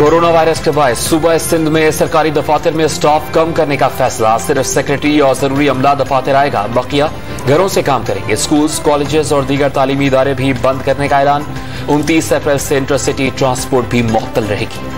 Corona virus के बायस सूबा सिंध में सरकारी दफातर में स्टाफ कम करने का फैसला। सिर्फ सेक्रेटरी और जरूरी अमला दफातर आएगा, बकिया घरों से काम करेंगे। स्कूल्स, कॉलेजेस और दीगर तालीमी इदारे भी बंद करने का ऐलान। 29 अप्रैल से इंटरसिटी ट्रांसपोर्ट भी मुअत्तल रहेगी।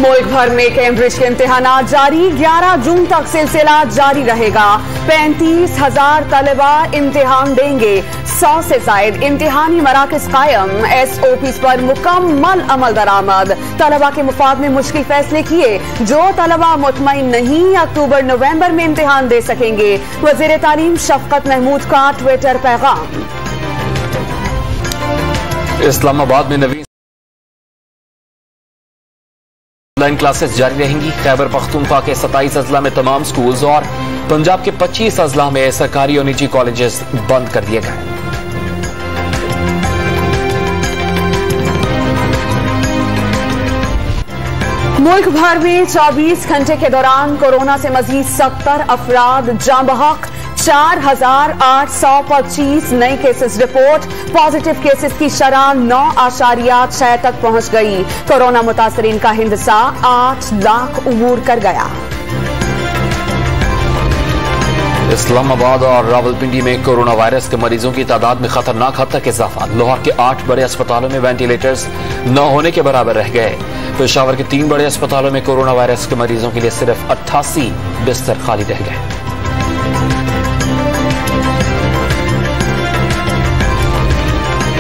मुल्क भर में कैम्ब्रिज के इम्तिहानात जारी। 11 जून तक सिलसिला जारी रहेगा। 35,000 तलबा इम्तिहान देंगे। 100 से जायद इम्तिहानी मराकज कायम। SOPs पर मुकम्मल अमल दरामद। तलबा के मुफाद में मुश्किल फैसले किए। जो तलबा मुतमईन नहीं, अक्टूबर-नवंबर में इम्तिहान दे सकेंगे। वजीर तालीम शफकत महमूद का ट्विटर पैगाम। इस्लामाबाद में नवीन ऑनलाइन क्लासेस जारी रहेंगी। खैबर पख्तूनख्वा के 27 अजला में तमाम स्कूल्स और पंजाब के 25 अजला में सरकारी और निजी कॉलेजेस बंद कर दिए गए। मुल्क भर में 24 घंटे के दौरान कोरोना से मजीद 70 अफराद जाँ बहक। 4,825 नए केसेस रिपोर्ट। पॉजिटिव केसेस की शरह 9.6 तक पहुंच गई। कोरोना मुतासरीन का हिंदसा 8 लाख उबूर कर गया। इस्लामाबाद और रावलपिंडी में कोरोना वायरस के मरीजों की तादाद में खतरनाक हद तक इजाफा। लाहौर के 8 बड़े अस्पतालों में वेंटिलेटर्स न होने के बराबर रह गए। पेशावर के 3 बड़े अस्पतालों में कोरोना वायरस के मरीजों के लिए सिर्फ 88 बिस्तर खाली रह गए।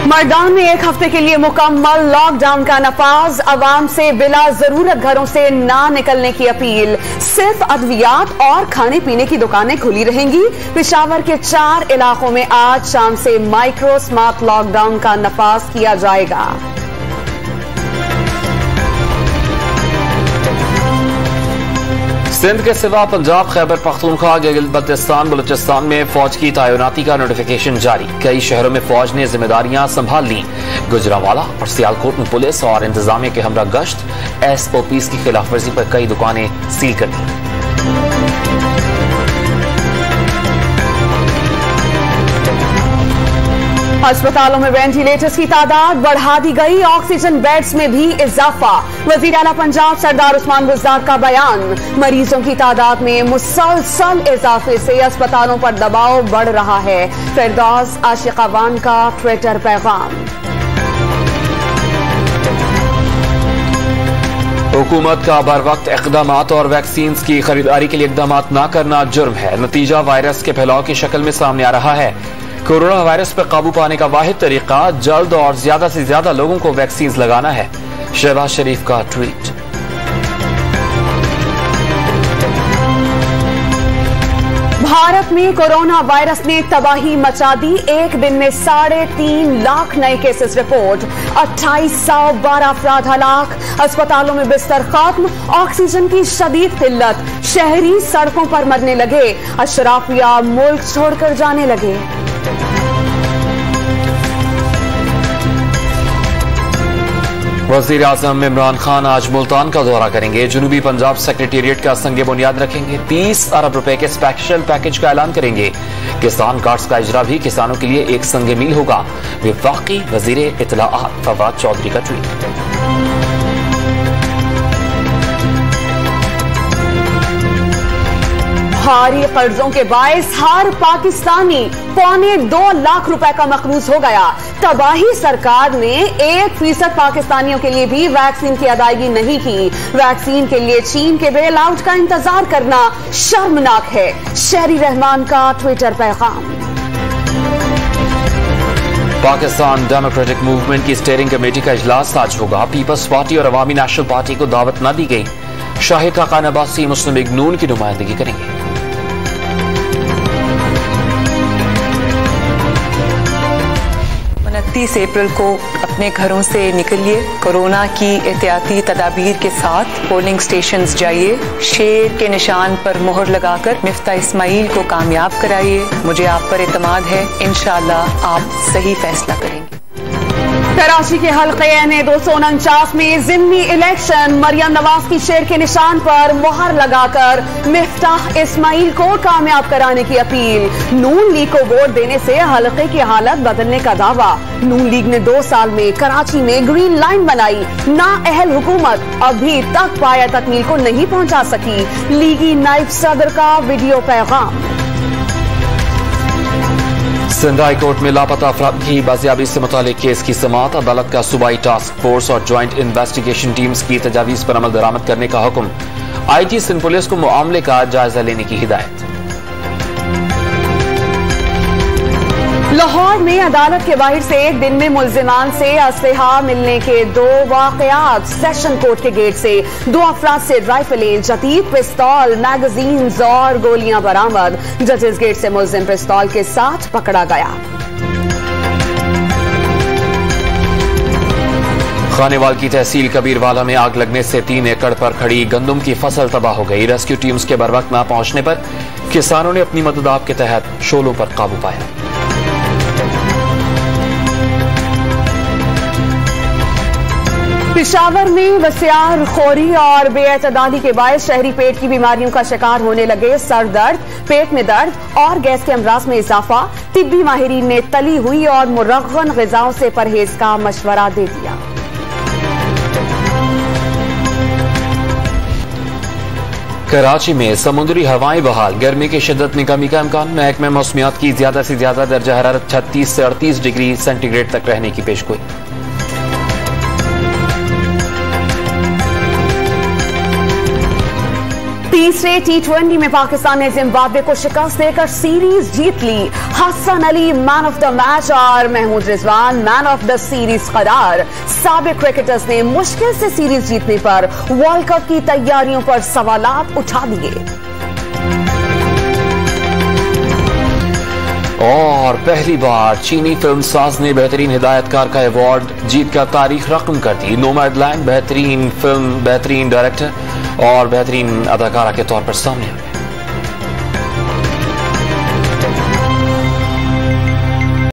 मर्दान में 1 हफ्ते के लिए मुकम्मल लॉकडाउन का नफाज। अवाम से बिला जरूरत घरों से ना निकलने की अपील। सिर्फ अद्वियात और खाने पीने की दुकानें खुली रहेंगी। पेशावर के 4 इलाकों में आज शाम से माइक्रो स्मार्ट लॉकडाउन का नफाज किया जाएगा। सिंध के सिवा पंजाब, खैबर पख्तूनख्वा, गिलगित-बल्तिस्तान, बलूचिस्तान में फौज की तैनाती का नोटिफिकेशन जारी। कई शहरों में फौज ने जिम्मेदारियां संभाल ली। गुजरांवाला और सियालकोट में पुलिस और इंतजामिया के हमरा गश्त। SOPs की खिलाफवर्जी पर कई दुकानें सील कर दी। अस्पतालों में वेंटिलेटर्स की तादाद बढ़ा दी गई। ऑक्सीजन बेड्स में भी इजाफा। वजीर आला पंजाब सरदार उस्मान बुज़दार का बयान। मरीजों की तादाद में मुसलसल इजाफे से अस्पतालों पर दबाव बढ़ रहा है। फिरदौस आशिकावान का ट्विटर पैगाम। हुकूमत का बर वक्त इक़दामात और वैक्सीन की खरीदारी के लिए इक़दामात न करना जुर्म है। नतीजा वायरस के फैलाव की शक्ल में सामने आ रहा है। कोरोना वायरस पर काबू पाने का वाहिद तरीका जल्द और ज्यादा से ज्यादा लोगों को वैक्सीन लगाना है। शहबाज शरीफ का ट्वीट। भारत में कोरोना वायरस ने तबाही मचा दी। एक दिन में 3.5 लाख नए केसेस रिपोर्ट। 2812 अफराद हलाक। अस्पतालों में बिस्तर खत्म। ऑक्सीजन की शदीद किल्लत। शहरी सड़कों पर मरने लगे। अशराफिया मुल्क छोड़कर जाने लगे। वजीर आजम इमरान खान आज मुल्तान का दौरा करेंगे। जनूबी पंजाब सेक्रेटेरिएट का संग बुनियाद रखेंगे। 30 अरब रुपए के स्पेशल पैकेज का ऐलान करेंगे। किसान कार्ड्स का इजरा भी किसानों के लिए एक संग मील होगा। वफाकी वजीर इत्तलाआत फवाद चौधरी का ट्वीट। भारी कर्जों के बायस हर पाकिस्तानी 2.25 लाख रुपए का मकरूज हो गया। तबाही सरकार ने 1% पाकिस्तानियों के लिए भी वैक्सीन की अदायगी नहीं की। वैक्सीन के लिए चीन के बेल आउट का इंतजार करना शर्मनाक है। शहरी रहमान का ट्विटर पैगाम। पाकिस्तान डेमोक्रेटिक मूवमेंट की स्टीयरिंग कमेटी का इजलास आज होगा। पीपल्स पार्टी और अवामी नेशनल पार्टी को दावत न दी गई। शाहिद खाकान अब्बासी मुस्लिम लीग नून की नुमाइंदगी करेंगे। 29 अप्रैल को अपने घरों से निकलिए। कोरोना की एहतियाती तदाबीर के साथ पोलिंग स्टेशंस जाइए। शेर के निशान पर मुहर लगाकर मिफ्ता इस्माइल को कामयाब कराइए। मुझे आप पर एतमाद है। इंशाअल्लाह आप सही फैसला करेंगे। कराची के हल्के एन 249 में जिमनी इलेक्शन, मरियम नवाज की शेर के निशान पर मुहर लगाकर मिफ्ताह इस्माइल को कामयाब कराने की अपील। नून लीग को वोट देने से हल्के की हालत बदलने का दावा। नून लीग ने 2 साल में कराची में ग्रीन लाइन बनाई, नाअहल हुकूमत अभी तक पाया तकमील को नहीं पहुंचा सकी। लीगी नायब सदर का वीडियो पैगाम। सिंध हाई कोर्ट में लापता अफराद की बाजियाबी से मुतालिक केस की समाअत। अदालत का सूबाई टास्क फोर्स और ज्वाइंट इन्वेस्टिगेशन टीम्स की तजावीज पर अमल दरामद करने का हुक्म। आईजी सिंध पुलिस को मामले का जायजा लेने की हिदायत। लाहौर में अदालत के बाहर से एक दिन में मुल्जिमान से असलहा मिलने के 2 वाकयात। सेशन कोर्ट के गेट से 2 अफराद से राइफलें, जदीद पिस्तौल, मैगजीन्स और गोलियां बरामद। जजेस गेट से मुल्जिम पिस्तौल के साथ पकड़ा गया। खानेवाल की तहसील कबीरवाला में आग लगने से 3 एकड़ पर खड़ी गंदम की फसल तबाह हो गई। रेस्क्यू टीम्स के बरवक्त न पहुंचने पर किसानों ने अपनी मदद के तहत शोलों पर काबू पाया। पेशावर में वसियार खोरी और बेअतदाली के बायस शहरी पेट की बीमारियों का शिकार होने लगे। सर दर्द, पेट में दर्द और गैस के अमराज में इजाफा। तिब्बी माहिरीन ने तली हुई और मुरग़्ग़न ग़िज़ाओं से परहेज का मशवरा दे दिया। कराची में समुद्री हवाएं बहाल, गर्मी की शिद्दत में कमी का इम्कान। महकमे मौसमियात की ज्यादा से ज्यादा दर्जा हरारत 36 से 38 डिग्री सेंटीग्रेड तक रहने की पेशगोई। तीसरे T20 में पाकिस्तान ने जिम्बाब्वे को शिकस्त देकर सीरीज जीत ली। Hasan Ali man of the match और Mahmood Rizwan man of the series करार। साबिक क्रिकेटर्स ने मुश्किल से सीरीज जीतने पर वर्ल्ड कप की तैयारियों पर सवालात उठा दिए। और पहली बार चीनी फिल्म साज ने बेहतरीन हिदायतकार का अवार्ड जीतकर तारीख रकम कर दी। नोमैडलैंड बेहतरीन फिल्म, बेहतरीन डायरेक्टर और बेहतरीन अदाकारा के तौर पर सामने आ गया।